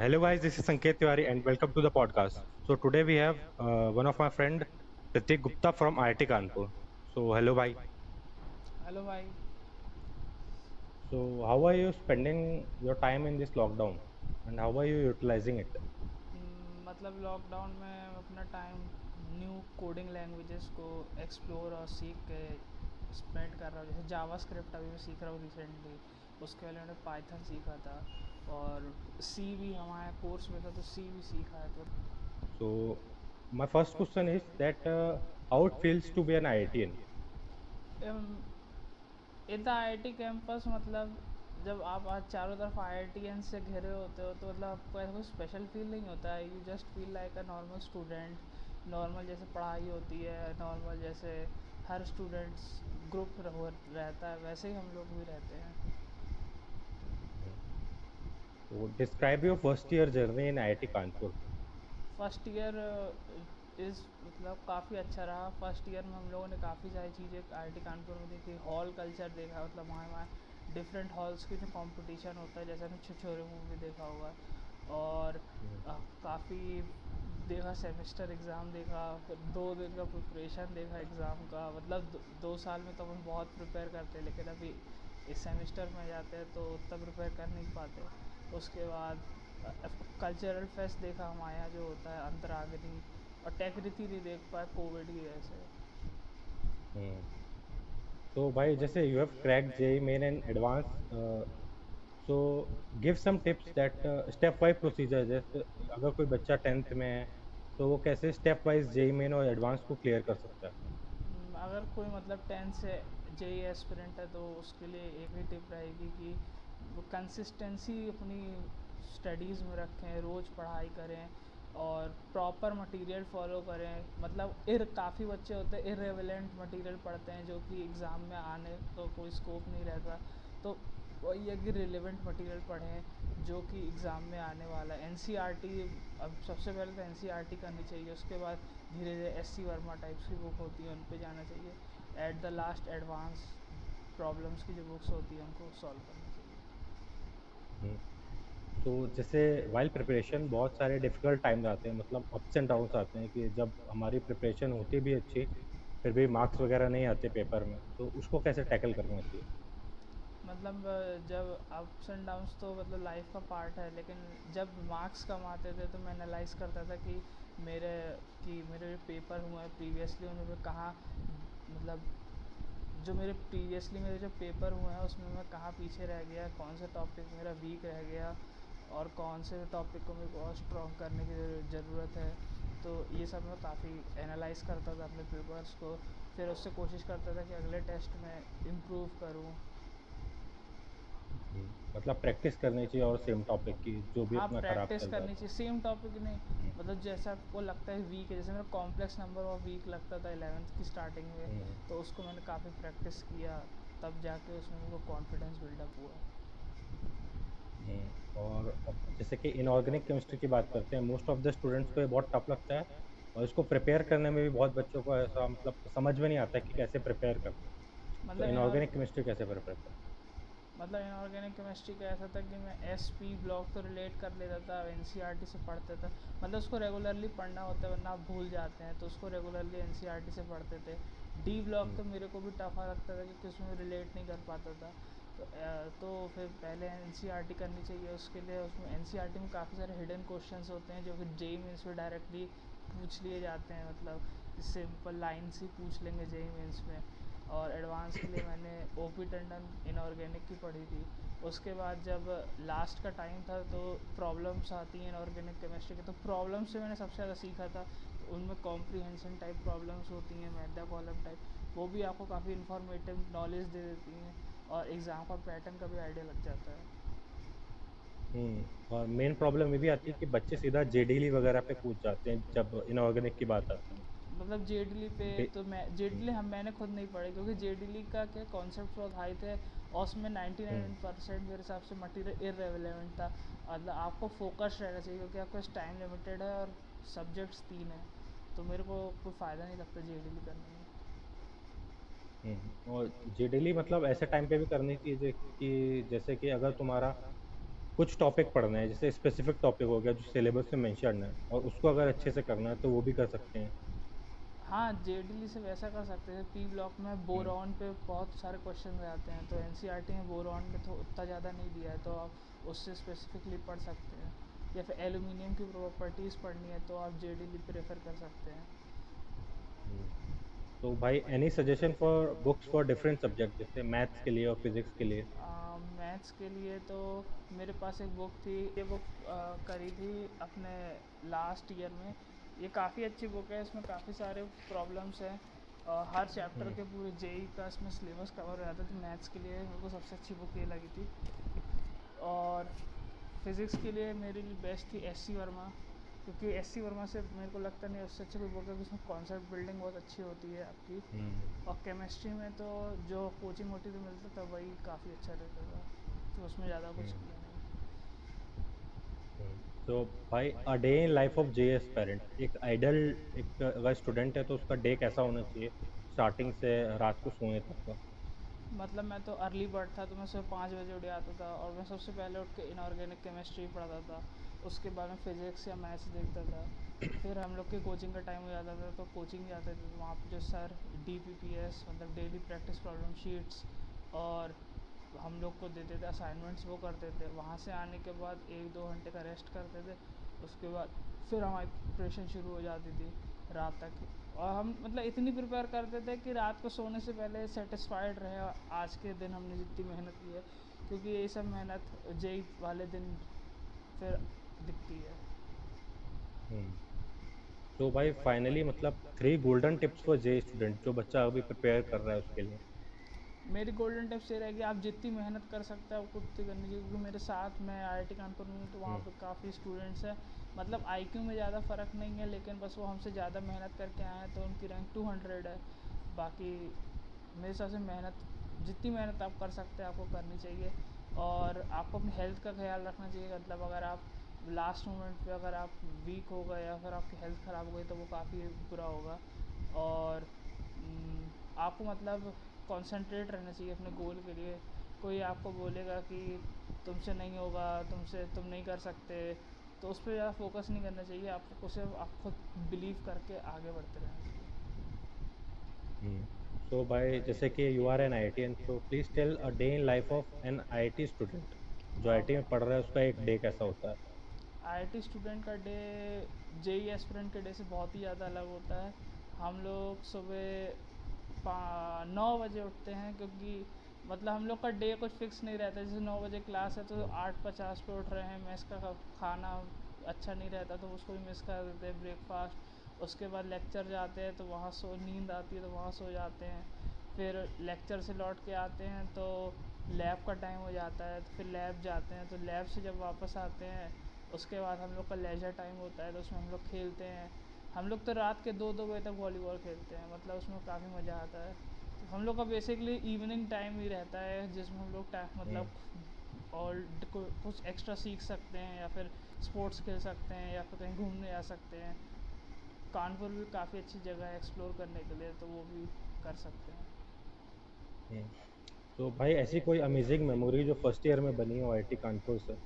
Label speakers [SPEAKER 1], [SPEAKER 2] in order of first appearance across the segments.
[SPEAKER 1] Hello guys, this is Sanket Tiwari and welcome to the podcast. So today we have one of my friend Pratik Gupta from IIT Kanpur. So hello bhai.
[SPEAKER 2] Hello भाई।
[SPEAKER 1] So how are you spending your time in this lockdown and how are you utilizing it?
[SPEAKER 2] मतलब lockdown में अपना time new coding languages को explore और सीख के spend कर रहा हूँ। जैसे जावा स्क्रिप्ट अभी मैं सीख रहा हूँ रिसेंटली। उसके पहले मैंने पाइथन सीखा था और सी भी हमारे कोर्स में था तो सी भी सीखा है। तो
[SPEAKER 1] So my first question is that how it feels to be an IITian.
[SPEAKER 2] In the I I T campus मतलब जब आप आज चारों तरफ आई आई टी एन से घिरे होते हो तो मतलब आपको ऐसा कोई स्पेशल फील नहीं होता है। You just feel like a normal student. Normal जैसे पढ़ाई होती है, नॉर्मल जैसे हर स्टूडेंट्स ग्रुप रहता है, वैसे ही हम लोग भी रहते हैं।
[SPEAKER 1] So describe your first year journey in IIT Kanpur.
[SPEAKER 2] First year is मतलब काफ़ी अच्छा रहा। फर्स्ट ईयर में हम लोगों ने काफ़ी सारी चीज़ें आई आई टी कानपुर में देखी। हॉल कल्चर देखा, मतलब वहाँ डिफरेंट हॉल्स की जो कंपटीशन होता है, जैसे हमने छिछोरे मूवी देखा होगा। और काफ़ी देखा, सेमेस्टर एग्ज़ाम देखा, फिर 2 दिन का प्रिपरेशन देखा एग्ज़ाम का। मतलब 2 साल में तो हम बहुत प्रिपेयर करते हैं, लेकिन अभी इस सेमेस्टर में जाते हैं तो उतना प्रिपेयर कर नहीं पाते। उसके बाद कल्चरल फेस्ट देखा हमारे यहाँ जो होता है, अंतरागनी। और टेक्रिथी नहीं देख पाए कोविड की वजह से।
[SPEAKER 1] Hmm. So bhai, जैसे you have cracked JEE main and advanced, so give some tips that step wise procedure जैसे अगर कोई बच्चा 10th में है तो वो कैसे स्टेप वाइज जेई मेन और एडवांस को क्लियर कर सकता है.
[SPEAKER 2] अगर कोई मतलब 10 से जेई एस्पिरेंट है तो उसके लिए एक ही टिप रहेगी कि वो कंसिस्टेंसी अपनी स्टडीज़ में रखें, रोज़ पढ़ाई करें और प्रॉपर मटेरियल फॉलो करें। मतलब काफ़ी बच्चे होते हैं इरेलेवेंट मटेरियल पढ़ते हैं जो कि एग्ज़ाम में आने का कोई स्कोप नहीं रहता। तो वही है कि रिलेवेंट मटेरियल पढ़ें जो कि एग्ज़ाम में आने वाला है। एनसीईआरटी, अब सबसे पहले तो एनसीईआरटी करनी चाहिए, उसके बाद धीरे धीरे एससी वर्मा टाइप्स की बुक होती है उन पे जाना चाहिए। At the last advance problems की जो बुक्स होती हैं उनको सॉल्व करना चाहिए।
[SPEAKER 1] तो जैसे वाइल प्रिपरेशन बहुत सारे डिफिकल्ट टाइम्स आते हैं मतलब अप्स एंड डाउन्स आते हैं कि जब हमारी प्रिपरेशन होती भी अच्छी फिर भी मार्क्स वगैरह नहीं आते पेपर में तो उसको कैसे टैकल करना चाहिए.
[SPEAKER 2] मतलब जब अप्स एंड डाउन्स तो मतलब लाइफ का पार्ट है, लेकिन जब मार्क्स कम आते थे तो मैं एनालाइज करता था कि मेरे मेरे जो पेपर हुए हैं प्रीवियसली उनमें मैं कहाँ, मतलब जो मेरे जो पेपर हुए हैं उसमें मैं कहाँ पीछे रह गया, कौन सा टॉपिक मेरा वीक रह गया और कौन से टॉपिक को मेरे को और स्ट्रॉन्ग करने की ज़रूरत है। तो ये सब मैं काफ़ी एनालाइज करता था अपने पेपर्स को, फिर उससे कोशिश करता था कि अगले टेस्ट में इम्प्रूव करूँ।
[SPEAKER 1] मतलब प्रैक्टिस करनी चाहिए और सेम टॉपिक की जो भी
[SPEAKER 2] हाँ,
[SPEAKER 1] अपना खराब
[SPEAKER 2] प्रैक्टिस
[SPEAKER 1] चल रहा
[SPEAKER 2] करनी
[SPEAKER 1] था.
[SPEAKER 2] चाहिए, सेम टॉपिक नहीं। मतलब जैसा आपको लगता है वीक है, जैसे मेरा कॉम्प्लेक्स नंबर और वीक लगता था 11th की स्टार्टिंग में,
[SPEAKER 1] हम्म,
[SPEAKER 2] तो उसको मैंने काफ़ी प्रैक्टिस किया, तब जाके उसमें मेरे को कॉन्फिडेंस बिल्डअप हुआ।
[SPEAKER 1] और अब जैसे कि इनऑर्गेनिक केमिस्ट्री की बात करते हैं मोस्ट ऑफ द स्टूडेंट्स को ये बहुत टफ लगता है और इसको प्रिपेयर करने में भी बहुत बच्चों को ऐसा मतलब समझ में नहीं आता है कि कैसे प्रिपेयर करना है. तो
[SPEAKER 2] मतलब
[SPEAKER 1] इनऑर्गेनिक केमिस्ट्री कैसे प्रिपेयर करना
[SPEAKER 2] इनऑर्गेनिक केमिस्ट्री का ऐसा था कि मैं एस पी ब्लॉक तो रिलेट कर लेता था, एन सी आर टी से पढ़ता था। मतलब उसको रेगुलरली पढ़ना होता है वरना आप भूल जाते हैं, तो उसको regularly N C R T से पढ़ते थे। डी ब्लॉक
[SPEAKER 1] है.
[SPEAKER 2] तो मेरे को भी टफा लगता था क्योंकि उसमें रिलेट नहीं कर पाता था। तो फिर पहले एन सी आर टी करनी चाहिए उसके लिए। उसमें एन सी आर टी में काफ़ी सारे हिडन क्वेश्चंस होते हैं जो कि जेई मेंस में डायरेक्टली पूछ लिए जाते हैं। मतलब सिंपल लाइन से पूछ लेंगे जेई मेंस में। और एडवांस के लिए मैंने ओ पी टंडन इनऑर्गेनिक की पढ़ी थी। उसके बाद जब लास्ट का टाइम था तो प्रॉब्लम्स आती हैं इनऑर्गेनिक केमिस्ट्री की, तो प्रॉब्लम से मैंने सबसे ज़्यादा सीखा था। तो उनमें कॉम्प्रीहेंशन टाइप प्रॉब्लम्स होती हैं, मैदा कॉलम टाइप, वो भी आपको काफ़ी इन्फॉर्मेटिव नॉलेज दे देती हैं और एग्ज़ाम का पैटर्न का भी आइडिया लग जाता है।
[SPEAKER 1] और मेन प्रॉब्लम ये भी आती है कि बच्चे सीधा जेडीली वगैरह पे कूद जाते हैं जब इनऑर्गेनिक की बात आती
[SPEAKER 2] मतलब जेडली पे
[SPEAKER 1] है.
[SPEAKER 2] तो मैं जेडली हम मैंने खुद नहीं पढ़ी क्योंकि जेडली का क्या कॉन्सेप्ट बहुत हाई थे और उसमें 99% मेरे हिसाब से मटेरियल इरेलेवेंट था। मतलब आपको फोकस रहना चाहिए क्योंकि आपका टाइम लिमिटेड है और सब्जेक्ट्स 3 हैं, तो मेरे को कोई फ़ायदा नहीं लगता जेडली करने में।
[SPEAKER 1] और जेडीली मतलब ऐसे टाइम पे भी करनी चाहिए कि जैसे कि अगर तुम्हारा कुछ टॉपिक पढ़ना है, जैसे स्पेसिफिक टॉपिक हो गया जो सिलेबस में मेंशन है, और उसको अगर अच्छे से करना है तो वो भी कर सकते हैं।
[SPEAKER 2] हाँ, जेडीली से वैसा कर सकते हैं। पी ब्लॉक में
[SPEAKER 1] हम्म,
[SPEAKER 2] बोरॉन पे बहुत सारे क्वेश्चन आते हैं, तो एनसीईआरटी में बोरॉन पे तो उतना ज़्यादा नहीं दिया है, तो आप उससे स्पेसिफिकली पढ़ सकते हैं। या फिर एल्यूमिनियम की प्रॉपर्टीज़ पढ़नी है तो आप जेडीली प्रेफर कर सकते हैं।
[SPEAKER 1] हम्म। तो भाई any suggestion for books for different subject, जैसे मैथ्स के लिए और फिजिक्स के लिए?
[SPEAKER 2] मैथ्स के लिए तो मेरे पास एक बुक थी, ये बुक करी थी अपने लास्ट ईयर में। ये काफ़ी अच्छी बुक है, इसमें काफ़ी सारे प्रॉब्लम्स हैं। हर चैप्टर
[SPEAKER 1] हम्म,
[SPEAKER 2] के पूरे जेई का इसमें सिलेबस कवर हो जाता है, तो मैथ्स के लिए मेरे को सबसे अच्छी बुक ये लगी थी। और फिज़िक्स के लिए मेरे लिए बेस्ट थी एस सी वर्मा, क्योंकि एस सी वर्मा से मेरे को लगता नहीं उससे अच्छी कोई बुक है, उसमें कॉन्सेप्ट बिल्डिंग बहुत अच्छी होती है आपकी।
[SPEAKER 1] हम्म,
[SPEAKER 2] और केमिस्ट्री में तो जो कोचिंग वोचिंग तो मिलता था वही काफ़ी अच्छा रहता था, तो उसमें ज़्यादा कुछ
[SPEAKER 1] हम्म,
[SPEAKER 2] किया नहीं।
[SPEAKER 1] तो भाई अ day in life of JS parent, एक आइडल, एक अगर स्टूडेंट है तो उसका डे कैसा होना चाहिए स्टार्टिंग से रात को सोने तक का?
[SPEAKER 2] मतलब मैं तो अर्ली बर्ड था, तो मैं सुबह 5 बजे उठ जाता था, और मैं सबसे पहले उठ के इनऑर्गेनिक केमिस्ट्री पढ़ता था। उसके बाद में फ़िज़िक्स या मैथ्स देखता था। फिर हम लोग के कोचिंग का टाइम हो जाता था, तो कोचिंग जाते थे, तो वहाँ पे जो सर डीपीपीएस मतलब डेली प्रैक्टिस प्रॉब्लम शीट्स और हम लोग को देते थे असाइनमेंट्स, वो करते थे। वहाँ से आने के बाद 1-2 घंटे का रेस्ट करते थे। उसके बाद फिर हमारी प्रिपरेशन शुरू हो जाती थी रात तक। और हम मतलब इतनी प्रिपेयर करते थे कि रात को सोने से पहले सेटिस्फाइड रहे आज के दिन हमने जितनी मेहनत की है, क्योंकि ये सब मेहनत जेई वाले दिन फिर दिखती है।
[SPEAKER 1] हम्म। तो भाई फाइनली मतलब 3 golden tips for J student, जो बच्चा अभी प्रिपेयर कर रहा है उसके लिए।
[SPEAKER 2] मेरी गोल्डन टिप्स ये रहेगी, आप जितनी मेहनत कर सकते हैं आपको उतनी करनी चाहिए, क्योंकि मेरे साथ मैं आईआईटी कानपुर में हूँ, तो वहाँ
[SPEAKER 1] हम्म,
[SPEAKER 2] पे काफ़ी स्टूडेंट्स हैं। मतलब आईक्यू में ज़्यादा फ़र्क नहीं है, लेकिन बस वो हमसे ज़्यादा मेहनत करके आए हैं, तो उनकी रैंक 200 है। बाकी मेरे हिसाब से मेहनत, जितनी मेहनत आप कर सकते हैं आपको करनी चाहिए। और आपको अपनी हेल्थ का ख्याल रखना चाहिए, मतलब अगर आप लास्ट मोमेंट पे अगर आप वीक हो गए या फिर आपकी हेल्थ ख़राब हो गई तो वो काफ़ी बुरा होगा। और आपको मतलब कंसंट्रेट रहना चाहिए अपने गोल के लिए। कोई आपको बोलेगा कि तुमसे नहीं होगा, तुम नहीं कर सकते, तो उस पर ज़्यादा फोकस नहीं करना चाहिए। आपको सिर्फ आप खुद बिलीव करके आगे बढ़ते रहना चाहिए।
[SPEAKER 1] हम्म। सो भाई जैसे कि you are an IITian, so please tell a day in life of an IIT student जो आईआईटी में पढ़ रहा है, उसका एक डे कैसा होता है?
[SPEAKER 2] आईआईटी स्टूडेंट का डे जेई एस्पिरेंट के डे से बहुत ही ज़्यादा अलग होता है। हम लोग सुबह 9 बजे उठते हैं, क्योंकि मतलब हम लोग का डे कुछ फिक्स नहीं रहता। जैसे 9 बजे क्लास है तो 8:50 पे उठ रहे हैं, मेस का खाना अच्छा नहीं रहता तो उसको भी मिस कर देते हैं, ब्रेकफास्ट। उसके बाद लेक्चर जाते हैं तो वहाँ नींद आती है तो वहाँ सो जाते हैं। फिर लेक्चर से लौट के आते हैं तो लैब का टाइम हो जाता है, तो फिर लैब जाते हैं, तो लैब से जब वापस आते हैं उसके बाद हम लोग का लेजर टाइम होता है, तो उसमें हम लोग खेलते हैं। हम लोग तो रात के 2-2 बजे तक वॉलीबॉल खेलते हैं, मतलब उसमें काफ़ी मज़ा आता है। तो हम लोग का बेसिकली इवनिंग टाइम ही रहता है, जिसमें हम लोग
[SPEAKER 1] हम्म,
[SPEAKER 2] मतलब और कुछ एक्स्ट्रा सीख सकते हैं, या फिर स्पोर्ट्स खेल सकते हैं, या फिर कहीं घूमने जा सकते हैं। कानपुर भी काफ़ी अच्छी जगह है एक्सप्लोर करने के लिए, तो वो भी कर सकते हैं।
[SPEAKER 1] हम्म। तो भाई ऐसी कोई अमेजिंग मेमोरी जो फर्स्ट ईयर में बनी हो आईआईटी कानपुर से?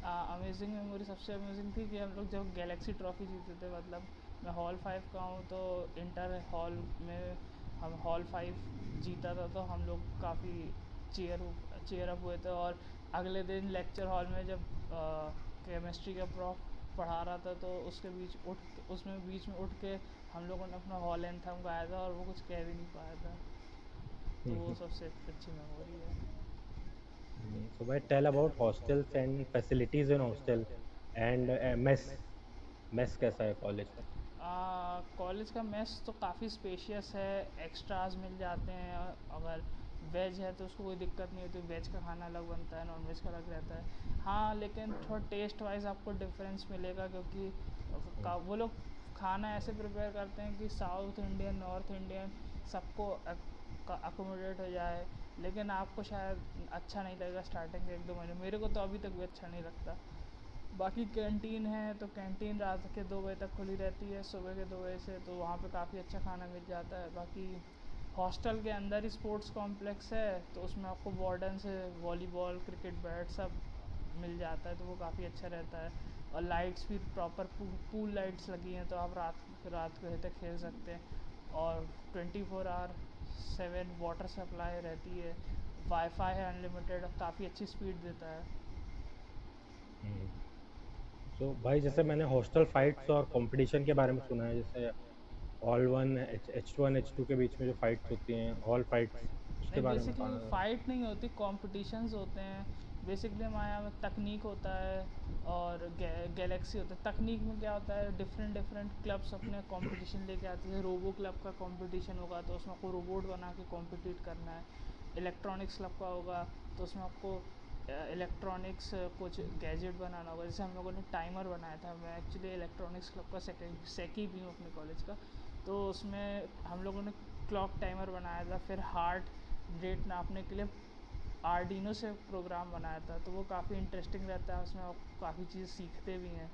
[SPEAKER 2] अमेजिंग मेमोरी सबसे अमेजिंग थी कि हम लोग जब गैलेक्सी ट्रॉफ़ी जीते थे, मतलब मैं हॉल 5 का हूँ, तो इंटर हॉल में हम हॉल 5 जीता था, तो हम लोग काफ़ी चेयर अप हुए थे। और अगले दिन लेक्चर हॉल में जब केमिस्ट्री का प्रोफ पढ़ा रहा था, तो उसमें बीच में उठ के हम लोगों ने अपना हॉल एंथम गाया था, और वो कुछ कह भी नहीं पाया था। तो वो
[SPEAKER 1] हम्म।
[SPEAKER 2] सबसे अच्छी मेमोरी है।
[SPEAKER 1] So भाई tell about hostels and facilities in hostel and mess, mess कैसा है कॉलेज का?
[SPEAKER 2] कॉलेज का मेस तो काफ़ी स्पेशियस है, एक्स्ट्राज मिल जाते हैं। अगर वेज है तो उसको कोई दिक्कत नहीं होती, वेज का खाना अलग बनता है, नॉन वेज का अलग रहता है। हाँ, लेकिन थोड़ा टेस्ट वाइज आपको डिफरेंस मिलेगा, क्योंकि वो लोग खाना ऐसे प्रिपेयर करते हैं कि साउथ इंडियन, नॉर्थ इंडियन सबको अकोमोडेट हो जाए। लेकिन आपको शायद अच्छा नहीं लगेगा स्टार्टिंग के 1-2 महीने, मेरे को तो अभी तक भी अच्छा नहीं लगता। बाकी कैंटीन है, तो कैंटीन रात के 2 बजे तक खुली रहती है, सुबह के 2 बजे से, तो वहाँ पे काफ़ी अच्छा खाना मिल जाता है। बाकी हॉस्टल के अंदर ही स्पोर्ट्स कॉम्प्लेक्स है, तो उसमें आपको वार्डन से वॉलीबॉल, क्रिकेट बैट सब मिल जाता है, तो वो काफ़ी अच्छा रहता है। और लाइट्स भी प्रॉपर पूल लाइट्स लगी हैं, तो आप रात को तक खेल सकते हैं। और 24/7 वाटर सप्लाई रहती है। वाईफाई है अनलिमिटेड, काफ़ी अच्छी स्पीड देता है।
[SPEAKER 1] सो भाई जैसे मैंने हॉस्टल फाइट्स और कंपटीशन के बारे में सुना है, जैसे ऑल वन H1 H2 के बीच में जो फाइट्स होती हैं, ऑल फाइट्स, उसके
[SPEAKER 2] नहीं,
[SPEAKER 1] बारे में
[SPEAKER 2] बेसिकली
[SPEAKER 1] बताना।
[SPEAKER 2] फ़ाइट नहीं होती, कॉम्पिटिशन्स होते हैं। बेसिकली हमारे यहाँ में तकनीक होता है और गैलेक्सी होता है। तकनीक में क्या होता है, डिफरेंट डिफरेंट क्लब्स अपने कंपटीशन लेके आते हैं। रोबो क्लब का कंपटीशन होगा तो उसमें आपको रोबोट बना के कॉम्पिटिट करना है। इलेक्ट्रॉनिक्स क्लब का होगा तो उसमें आपको इलेक्ट्रॉनिक्स कुछ गैजेट बनाना होगा। जैसे हम लोगों ने टाइमर बनाया था, मैं एक्चुअली इलेक्ट्रॉनिक्स क्लब का सेकी भी हूँ अपने कॉलेज का। तो उसमें हम लोगों ने क्लॉक टाइमर बनाया था। फिर हार्ट रेट नापने के लिए आर्डिनो से प्रोग्राम बनाया था, तो वो काफ़ी इंटरेस्टिंग रहता है। उसमें आप काफ़ी चीज़ सीखते भी हैं,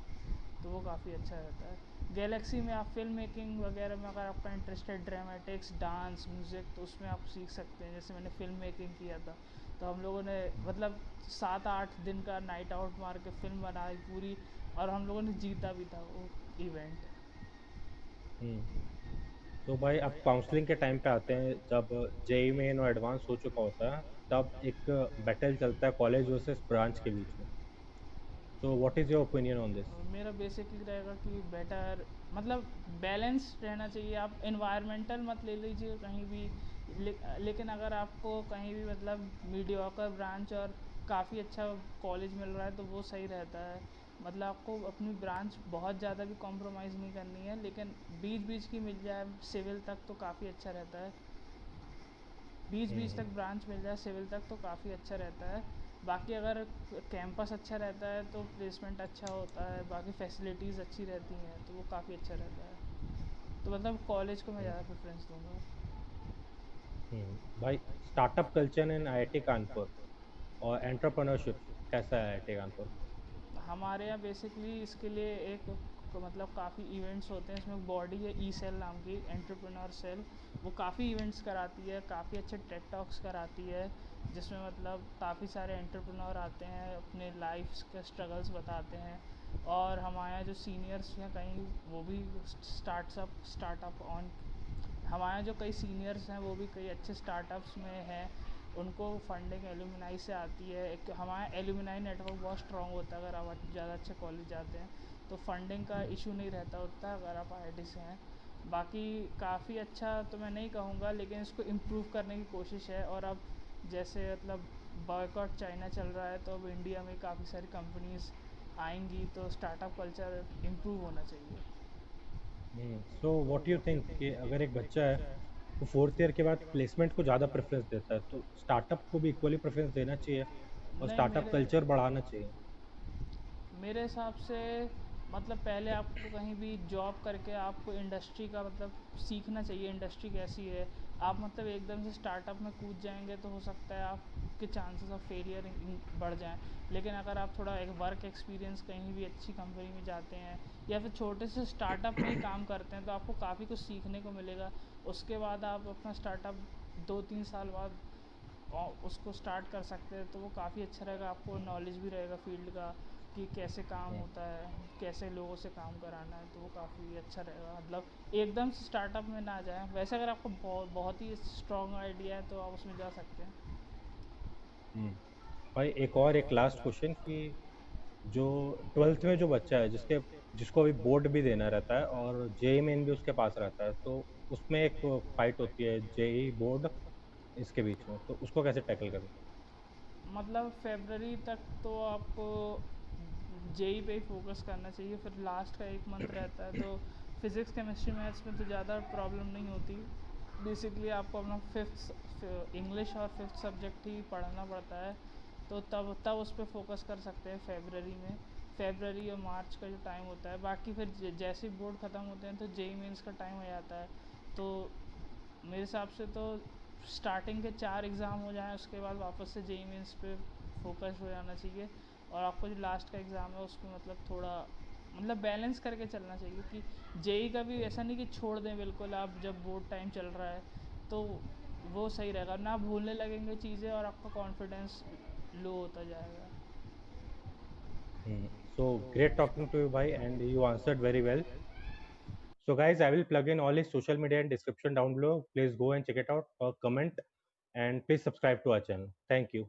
[SPEAKER 2] तो वो काफ़ी अच्छा रहता है। गैलेक्सी में आप फिल्म मेकिंग वगैरह में अगर आपका इंटरेस्ट है, ड्रामेटिक्स, डांस, म्यूज़िक, तो उसमें आप सीख सकते हैं। जैसे मैंने फ़िल्म मेकिंग किया था, तो हम लोगों ने मतलब 7-8 दिन का नाइट आउट मार के फ़िल्म बनाई पूरी, और हम लोगों ने जीता भी था वो इवेंट।
[SPEAKER 1] तो भाई अब काउंसलिंग के टाइम पे आते हैं, जब जेई मेन और एडवांस हो चुका होता है, तब एक बैटल चलता है कॉलेज वर्सेस ब्रांच के बीच में। तो what is your opinion on this?
[SPEAKER 2] मेरा बेसिकली रहेगा कि बेटर मतलब बैलेंस रहना चाहिए। आप इन्वायरमेंटल मत ले लीजिए कहीं भी, लेकिन अगर आपको कहीं भी मतलब मीडियोकर ब्रांच और काफ़ी अच्छा कॉलेज मिल रहा है तो वो सही रहता है। मतलब आपको अपनी ब्रांच बहुत ज़्यादा भी कॉम्प्रोमाइज़ नहीं करनी है, लेकिन बीच बीच की मिल जाए सिविल तक तो काफ़ी अच्छा रहता है। बीच बीच तक ब्रांच मिल जाए सिविल तक तो काफ़ी अच्छा रहता है। बाकी अगर कैंपस अच्छा रहता है तो प्लेसमेंट अच्छा होता है, बाकी फैसिलिटीज़ अच्छी रहती हैं, तो वो काफ़ी अच्छा रहता है। तो मतलब कॉलेज को मैं ज़्यादा प्रेफरेंस दूंगा।
[SPEAKER 1] भाई startup culture in IIT Kanpur और एंटरप्रेन्योरशिप कैसा है IIT कानपुर?
[SPEAKER 2] हमारे यहाँ बेसिकली इसके लिए एक मतलब काफ़ी इवेंट्स होते हैं। इसमें एक बॉडी है ई सेल नाम की, एंटरप्रेन्योर सेल। वो काफ़ी इवेंट्स कराती है, काफ़ी अच्छे टेड टॉक्स कराती है, जिसमें मतलब काफ़ी सारे एंटरप्रेन्योर आते हैं, अपने लाइफ के स्ट्रगल्स बताते हैं। और हमारे यहाँ जो सीनियर्स हैं कहीं, वो भी स्टार्टअप ऑन हमारे यहाँ जो कई सीनियर्स हैं वो भी कई अच्छे स्टार्टअप्स में हैं। उनको फंडिंग एलुमनाई से आती है। एक हमारा एलुमनाई नेटवर्क बहुत स्ट्रॉन्ग होता है। अगर आप ज़्यादा अच्छे कॉलेज जाते हैं तो फंडिंग का इशू नहीं रहता उतना, अगर आप IIT से हैं। बाकी काफ़ी अच्छा तो मैं नहीं कहूँगा, लेकिन इसको इम्प्रूव करने की कोशिश है। और अब जैसे मतलब बॉयकॉट चाइना चल रहा है, तो अब इंडिया में काफ़ी सारी कंपनीज आएंगी, तो स्टार्टअप कल्चर इम्प्रूव होना चाहिए।
[SPEAKER 1] सो व्हाट यू थिंक कि अगर एक बच्चा है वो फोर्थ ईयर के बाद प्लेसमेंट को ज़्यादा प्रेफरेंस देता है, तो स्टार्टअप को भी इक्वली प्रेफरेंस देना चाहिए और
[SPEAKER 2] नहीं,
[SPEAKER 1] स्टार्टअप कल्चर बढ़ाना चाहिए?
[SPEAKER 2] मेरे हिसाब से मतलब पहले आपको कहीं भी जॉब करके आपको इंडस्ट्री का मतलब सीखना चाहिए, इंडस्ट्री कैसी है। आप मतलब एकदम से स्टार्टअप में कूद जाएंगे तो हो सकता है आपके चांसेस ऑफ फेलियर बढ़ जाएं। लेकिन अगर आप थोड़ा एक वर्क एक्सपीरियंस कहीं भी अच्छी कंपनी में जाते हैं या फिर छोटे से स्टार्टअप में ही काम करते हैं, तो आपको काफ़ी कुछ सीखने को मिलेगा। उसके बाद आप अपना स्टार्टअप 2-3 साल बाद उसको स्टार्ट कर सकते हैं, तो वो काफ़ी अच्छा रहेगा। आपको नॉलेज भी रहेगा फील्ड का कि कैसे काम होता है, कैसे लोगों से काम कराना है, तो वो काफ़ी अच्छा रहेगा। मतलब एकदम से स्टार्टअप में ना जाएं। वैसे अगर आपको बहुत ही स्ट्रॉन्ग आइडिया है तो आप उसमें जा सकते हैं।
[SPEAKER 1] हम्म, भाई एक लास्ट क्वेश्चन कि जो ट्वेल्थ में जो बच्चा है जिसको अभी बोर्ड भी देना रहता है और जेई मेन भी उसके पास रहता है, तो उसमें एक फाइट होती है जेई बोर्ड इसके बीच में, तो उसको कैसे टैकल करें?
[SPEAKER 2] मतलब फेबररी तक तो आपको जेई पे ही फोकस करना चाहिए। फिर लास्ट का 1 मंथ रहता है, तो फिज़िक्स केमिस्ट्री मैथ्स में तो ज़्यादा प्रॉब्लम नहीं होती। बेसिकली आपको अपना फिफ्थ इंग्लिश और फिफ्थ सब्जेक्ट ही पढ़ना पड़ता है, तो तब तब उस पर फोकस कर सकते हैं फेबररी में। फेबररी और मार्च का जो टाइम होता है, बाकी फिर जैसे ही बोर्ड ख़त्म होते हैं तो जेई मेंस का टाइम हो जाता है। तो मेरे हिसाब से तो स्टार्टिंग के 4 एग्ज़ाम हो जाएं, उसके बाद वापस से जेई मेंस पे फोकस हो जाना चाहिए। और आपको जो लास्ट का एग्ज़ाम है उसको मतलब थोड़ा मतलब बैलेंस करके चलना चाहिए कि जेई का भी ऐसा नहीं कि छोड़ दें बिल्कुल आप जब बोर्ड टाइम चल रहा है, तो वो सही रहेगा ना। भूलने लगेंगे चीज़ें और आपका कॉन्फिडेंस लो होता जाएगा।
[SPEAKER 1] So great talking to you, bhai, and you answered very well. So guys, I will plug in all his social media and description down below. Please go and check it out, or comment, and please subscribe to our channel. Thank you.